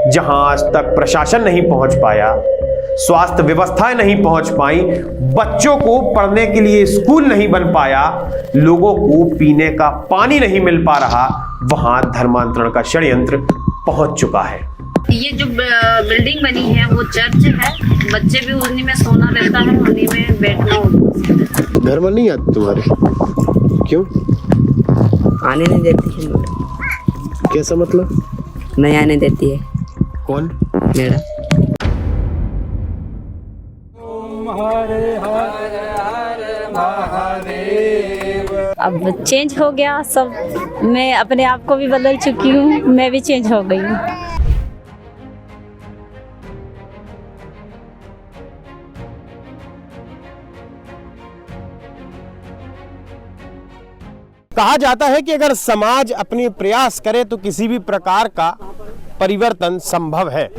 जहां आज तक प्रशासन नहीं पहुंच पाया, स्वास्थ्य व्यवस्थाएं नहीं पहुंच पाई, बच्चों को पढ़ने के लिए स्कूल नहीं बन पाया, लोगों को पीने का पानी नहीं मिल पा रहा, वहां धर्मांतरण का षड्यंत्र पहुंच चुका है। ये जो बिल्डिंग बनी है वो चर्च है, बच्चे भी उन्हीं में सोना रहता है, उन्हीं में बैठना होता है। घर में नहीं आते तुम्हारे? क्यों? आने नहीं देती है। कैसा मतलब? नहीं आने देती है। कौन? मेरा। अब चेंज हो गया सब, मैं अपने आप को भी बदल चुकी हूँ, मैं भी चेंज हो गई हूँ। कहा जाता है कि अगर समाज अपने प्रयास करे तो किसी भी प्रकार का परिवर्तन संभव है।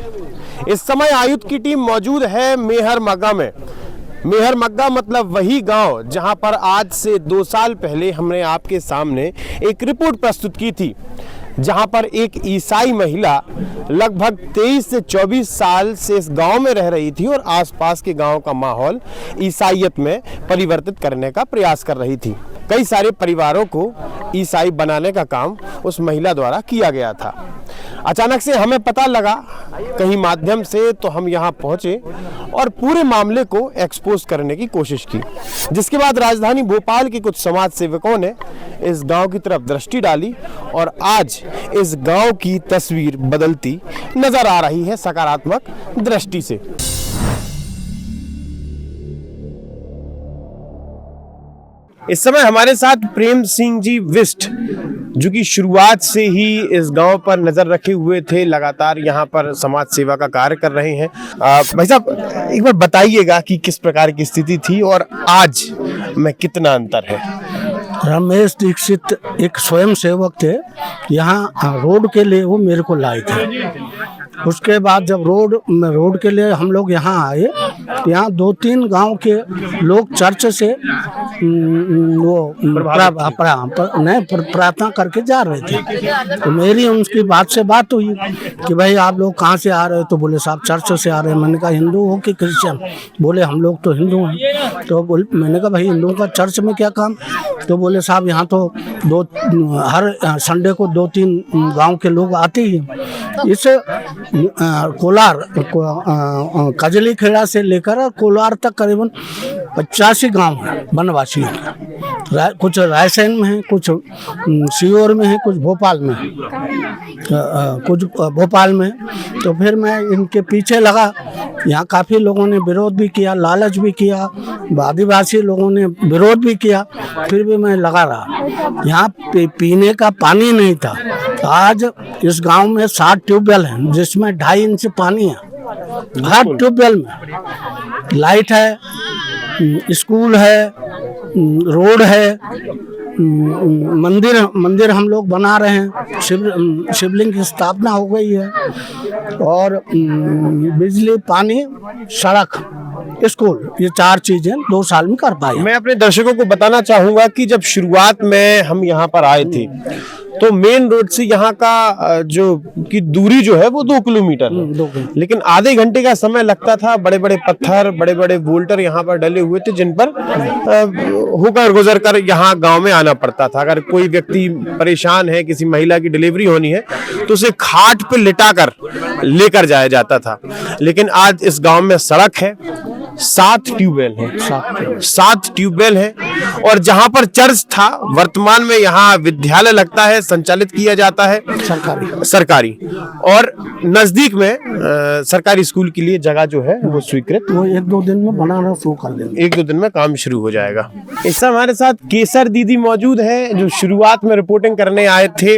इस समय आयुध की टीम मौजूद है मेहर मग्गा में। मेहर मग्गा मतलब वही गांव जहां पर आज से 2 साल पहले हमने आपके सामने एक रिपोर्ट प्रस्तुत की थी, जहां पर एक ईसाई महिला लगभग 23 से 24 साल से इस गांव में रह रही थी और आसपास के गांव का माहौल ईसाईयत में परिवर्तित करने का प्रयास कर रही थी। कई सारे परिवारों को ईसाई बनाने का काम उस महिला द्वारा किया गया था। अचानक से हमें पता लगा कहीं माध्यम से, तो हम यहाँ पहुँचे और पूरे मामले को एक्सपोज करने की कोशिश की, जिसके बाद राजधानी भोपाल के कुछ समाज सेवकों ने इस गांव की तरफ दृष्टि डाली और आज इस गांव की तस्वीर बदलती नजर आ रही है सकारात्मक दृष्टि से। इस समय हमारे साथ प्रेम सिंह जी विष्ट, जो कि शुरुआत से ही इस गांव पर नजर रखे हुए थे, लगातार यहाँ पर समाज सेवा का कार्य कर रहे हैं। भाई साहब, एक बार बताइएगा कि किस प्रकार की स्थिति थी और आज में कितना अंतर है? रमेश दीक्षित एक स्वयं सेवक थे, यहाँ रोड के लिए वो मेरे को लाए थे। उसके बाद जब रोड के लिए हम लोग यहाँ आए, यहाँ 2-3 गांव के लोग चर्च से वो प्रार्थना करके जा रहे थे। तो मेरी उनकी बात से बात हुई कि भाई आप लोग कहाँ से आ रहे हो? तो बोले साहब चर्च से आ रहे हैं। मैंने कहा हिंदू हो कि क्रिश्चियन? बोले हम लोग तो हिंदू हैं। तो मैंने कहा भाई हिंदुओं का चर्च में क्या काम? तो बोले साहब यहाँ तो हर संडे को 2-3 गांव के लोग आते ही हैं। इस कोलार कजली खेड़ा से लेकर कोलार तक करीबन 85 गांव हैं वनवासियों के। कुछ रायसेन में है, कुछ सीहोर में है, कुछ भोपाल में है, कुछ भोपाल में। तो फिर मैं इनके पीछे लगा। यहाँ काफ़ी लोगों ने विरोध भी किया, लालच भी किया, आदिवासी लोगों ने विरोध भी किया, फिर भी मैं लगा रहा। यहाँ पीने का पानी नहीं था। आज इस गांव में 7 ट्यूबवेल हैं, जिसमें 2.5 इंच पानी है। हर ट्यूबवेल में लाइट है, स्कूल है, रोड है, मंदिर हम लोग बना रहे हैं, शिवलिंग की स्थापना हो गई है, और बिजली, पानी, सड़क, स्कूल, ये 4 चीजें 2 साल में कर पाए। मैं अपने दर्शकों को बताना चाहूंगा कि जब शुरुआत में हम यहाँ पर आए थे तो मेन रोड से यहाँ का जो की दूरी जो है वो 2 किलोमीटर है, लेकिन आधे घंटे का समय लगता था। बड़े बड़े पत्थर, बड़े बड़े बोल्टर यहाँ पर डले हुए थे, जिन पर होकर गुजर कर यहाँ गांव में आना पड़ता था। अगर कोई व्यक्ति परेशान है, किसी महिला की डिलीवरी होनी है, तो उसे खाट पे लिटा कर लेकर जाया जाता था। लेकिन आज इस गांव में सड़क है, 7 ट्यूबवेल है, 7 ट्यूबवेल है, और जहां पर चर्च था, वर्तमान में यहाँ विद्यालय लगता है, संचालित किया जाता है सरकारी, और नजदीक में सरकारी स्कूल के लिए जगह जो है वो स्वीकृत, वो 1-2 दिन में बनाना शुरू कर देंगे। 1-2 दिन में काम शुरू हो जाएगा। इस समय हमारे साथ केसर दीदी मौजूद है, जो शुरुआत में रिपोर्टिंग करने आए थे।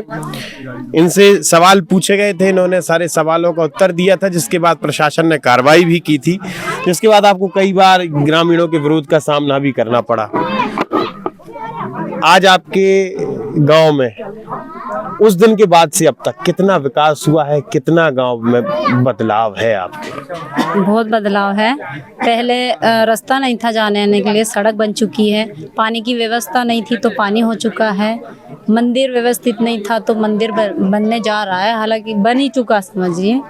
इनसे सवाल पूछे गए थे, इन्होंने सारे सवालों का उत्तर दिया था, जिसके बाद प्रशासन ने कार्रवाई भी की थी, जिसके बाद आपको कई बार ग्रामीणों के विरोध का सामना भी करना पड़ा। आज आपके गांव में उस दिन के बाद से अब तक कितना विकास हुआ है? कितना गांव में बदलाव है आपके? बहुत बदलाव है। पहले रास्ता नहीं था जाने आने के लिए, सड़क बन चुकी है। पानी की व्यवस्था नहीं थी तो पानी हो चुका है। मंदिर व्यवस्थित नहीं था तो मंदिर बनने जा रहा है, हालांकि बन ही चुका समझिए।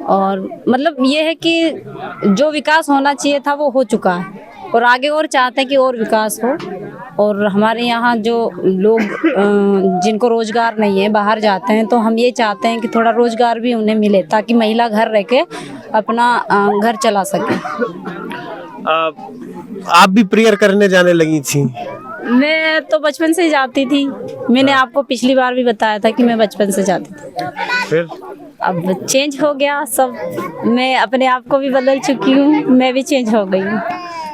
और मतलब ये है कि जो विकास होना चाहिए था वो हो चुका है और आगे और चाहते हैं कि और विकास हो। और हमारे यहाँ जो लोग जिनको रोजगार नहीं है बाहर जाते हैं, तो हम ये चाहते हैं कि थोड़ा रोजगार भी उन्हें मिले ताकि महिला घर रह के अपना घर चला सके। आप भी प्रेयर करने जाने लगी थी? मैं तो बचपन से ही जाती थी। मैंने आपको पिछली बार भी बताया था कि मैं बचपन से जाती थी। फिर अब चेंज हो गया सब, मैं अपने आप को भी बदल चुकी हूँ, मैं भी चेंज हो गई हूँ।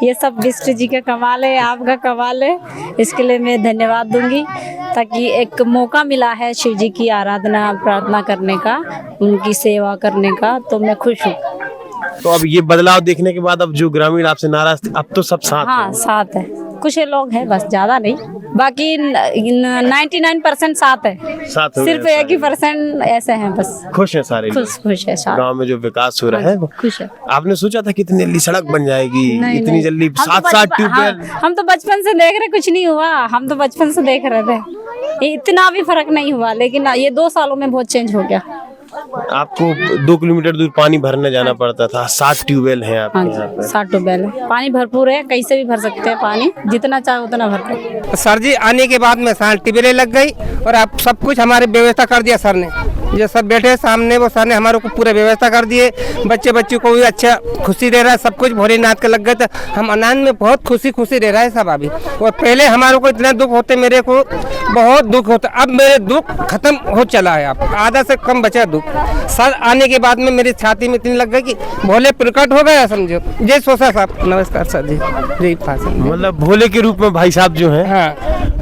ये सब विष्णु जी का कमाल है, आपका कमाल है, इसके लिए मैं धन्यवाद दूंगी। ताकि एक मौका मिला है शिव जी की आराधना प्रार्थना करने का, उनकी सेवा करने का, तो मैं खुश हूँ। तो अब ये बदलाव देखने के बाद अब जो ग्रामीण आपसे नाराज थे, अब तो सब साथ हाँ हैं। साथ है, कुछ लोग हैं बस, ज्यादा नहीं, बाकी 99% साथ है। साथ हो सिर्फ गए एक ही % ऐसे हैं बस। खुश है सारे लोग। खुश है साथ। गांव में जो विकास हो रहा है वो खुश है। आपने सोचा था कि इतनी जल्दी सड़क बन जाएगी, नहीं, इतनी नहीं। जल्दी हम तो 7-7 बचपन- ट्यूबवेल? हम तो बचपन से देख रहे, कुछ नहीं हुआ, हम तो बचपन से देख रहे थे, इतना भी फर्क नहीं हुआ। लेकिन ये 2 सालों में बहुत चेंज हो गया। आपको 2 किलोमीटर दूर पानी भरने जाना पड़ता था, 7 ट्यूबवेल हैं आपके हाँ यहाँ जी, पे। 60 ट्यूबवेल है, पानी भरपूर है, कैसे भी भर सकते हैं पानी, जितना चाहे उतना भर सकते। सर जी आने के बाद में टिबरे लग गई और आप सब कुछ हमारी व्यवस्था कर दिया सर ने। जो सर बैठे सामने वो सर ने हमारे को पूरा व्यवस्था कर दिए। बच्चों को भी अच्छा खुशी दे रहा है, सब कुछ भोलेनाथ के लग गए तो हम आनंद में बहुत खुशी दे रहा है सब अभी। और पहले हमारे को इतना दुख होते, मेरे को बहुत दुख होता, अब मेरे दुख खत्म हो चला है, अब आधा से कम बचा दुख। सर आने के बाद में मेरी छाती में इतनी लग गई कि भोले प्रकट हो गया समझो। जय सोसा साहब, नमस्कार सर जी। जय फासन। मतलब भोले के रूप में भाई साहब जो हैं, हाँ,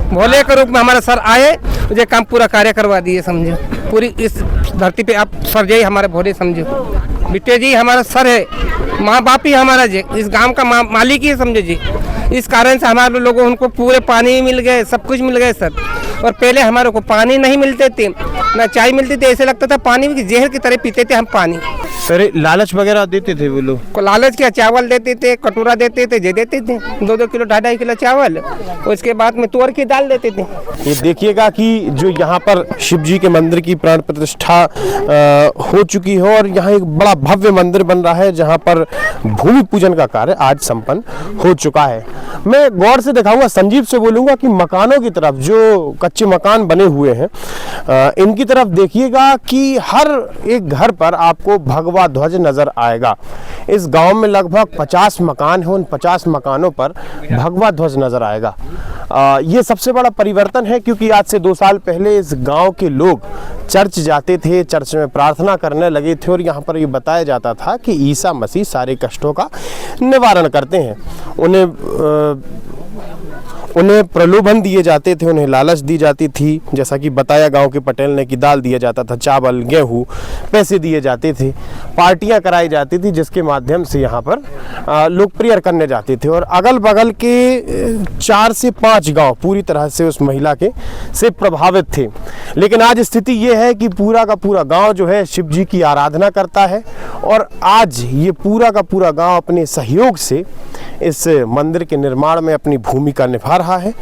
भोले के रूप में हमारा सर आए, मुझे काम पूरा कार्य करवा दिए समझो। पूरी इस धरती पे आप सर जी हमारे भोले समझो। बिट्टे जी हमारा सर है, माँ बाप ही हमारा जी, इस गांव का मालिक ही समझो जी। इस कारण से हमारे लोगों उनको पूरे पानी मिल गए, सब कुछ मिल गए सर। और पहले हमारे को पानी नहीं मिलते थे, ना चाय मिलती थी, ऐसे लगता था पानी की जहर की तरह पीते थे हम पानी। अरे लालच वगैरह देते थे वो लोग? को लालच क्या, चावल देते थे, कटोरा देते थे, जे देते थे 2-2 किलो 2.5 किलो चावल, उसके बाद में तुअर की दाल देते थे। ये देखिएगा कि जो यहाँ पर शिव जी के मंदिर की प्राण प्रतिष्ठा हो चुकी है और यहाँ एक बड़ा भव्य मंदिर बन रहा है जहाँ पर भूमि पूजन का कार्य आज संपन्न हो चुका है। मैं गौर से दिखाऊंगा, संजीव से बोलूंगा कि मकानों की तरफ, जो कच्चे मकान बने हुए हैं, इनकी तरफ देखिएगा कि हर एक घर पर आपको भगवा ध्वज नजर आएगा। इस गांव में लगभग 50 मकान हैं, उन 50 मकानों पर भगवा ध्वज नजर आएगा। ये सबसे बड़ा परिवर्तन है क्योंकि आज से 2 साल पहले इस गांव के लोग चर्च जाते थे, चर्च में प्रार्थना करने लगे थे और यहाँ पर ये बताया जाता था कि ईसा मसीह सारे कष्टों का निवारण करते हैं। उन्हें प्रलोभन दिए जाते थे, उन्हें लालच दी जाती थी, जैसा कि बताया गांव के पटेल ने कि दाल दिया जाता था, चावल, गेहूं, पैसे दिए जाते थे, पार्टियां कराई जाती थी जिसके माध्यम से यहाँ पर लोग प्रेयर करने जाते थे। और अगल बगल के 4 से 5 गांव पूरी तरह से उस महिला के से प्रभावित थे। लेकिन आज स्थिति ये है कि पूरा का पूरा गाँव जो है शिव जी की आराधना करता है और आज ये पूरा का पूरा गाँव अपने सहयोग से इस मंदिर के निर्माण में अपनी भूमिका निभा रहा है।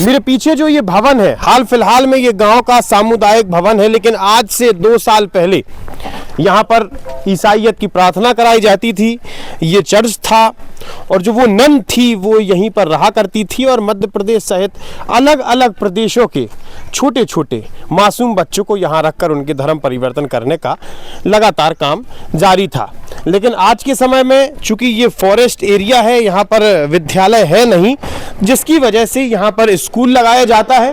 मेरे पीछे जो ये भवन है, हाल फिलहाल में ये गांव का सामुदायिक भवन है, लेकिन आज से 2 साल पहले यहाँ पर ईसाइयत की प्रार्थना कराई जाती थी। ये चर्च था और जो वो नन थी वो यहीं पर रहा करती थी और मध्य प्रदेश सहित अलग अलग प्रदेशों के छोटे छोटे मासूम बच्चों को यहाँ रखकर उनके धर्म परिवर्तन करने का लगातार काम जारी था। लेकिन आज के समय में चूंकि ये फॉरेस्ट एरिया है, यहाँ पर विद्यालय है नहीं, जिसकी वजह से यहाँ पर स्कूल लगाया जाता है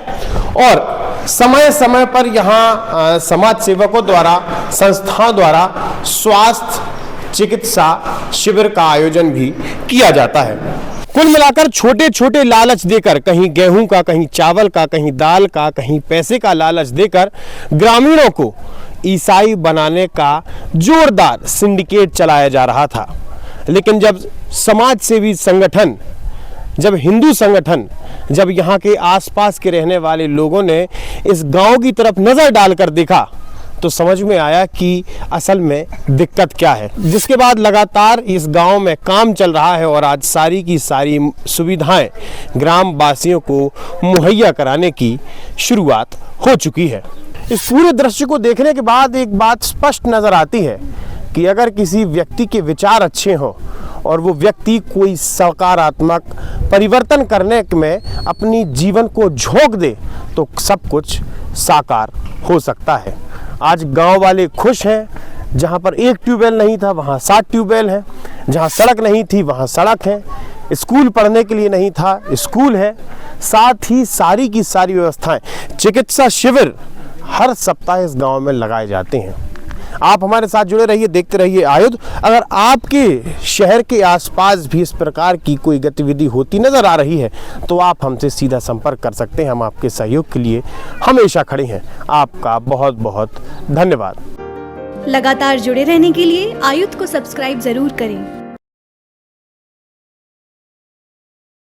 और समय समय पर यहाँ समाज सेवकों द्वारा, संस्थाओं द्वारा स्वास्थ्य चिकित्सा शिविर का आयोजन भी किया जाता है। कुल मिलाकर छोटे छोटे लालच देकर, कहीं गेहूं का, कहीं चावल का, कहीं दाल का, कहीं पैसे का लालच देकर ग्रामीणों को ईसाई बनाने का जोरदार सिंडिकेट चलाया जा रहा था। लेकिन जब समाज सेवी संगठन, जब हिंदू संगठन, जब यहाँ के आसपास के रहने वाले लोगों ने इस गांव की तरफ नजर डालकर देखा तो समझ में आया कि असल में दिक्कत क्या है। जिसके बाद लगातार इस गांव में काम चल रहा है और आज सारी की सारी सुविधाएं ग्राम वासियों को मुहैया कराने की शुरुआत हो चुकी है। इस पूरे दृश्य को देखने के बाद एक बात स्पष्ट नजर आती है कि अगर किसी व्यक्ति के विचार अच्छे हों और वो व्यक्ति कोई सकारात्मक परिवर्तन करने में अपनी जीवन को झोंक दे तो सब कुछ साकार हो सकता है। आज गांव वाले खुश हैं, जहां पर एक ट्यूबवेल नहीं था वहां 7 ट्यूबवेल हैं, जहां सड़क नहीं थी वहां सड़क है, स्कूल पढ़ने के लिए नहीं था स्कूल है, साथ ही सारी की सारी व्यवस्थाएं, चिकित्सा शिविर हर सप्ताह इस गांव में लगाए जाते हैं। आप हमारे साथ जुड़े रहिए, देखते रहिए आयुध। अगर आपके शहर के आसपास भी इस प्रकार की कोई गतिविधि होती नजर आ रही है तो आप हमसे सीधा संपर्क कर सकते हैं। हम आपके सहयोग के लिए हमेशा खड़े हैं। आपका बहुत बहुत धन्यवाद। लगातार जुड़े रहने के लिए आयुध को सब्सक्राइब जरूर करें।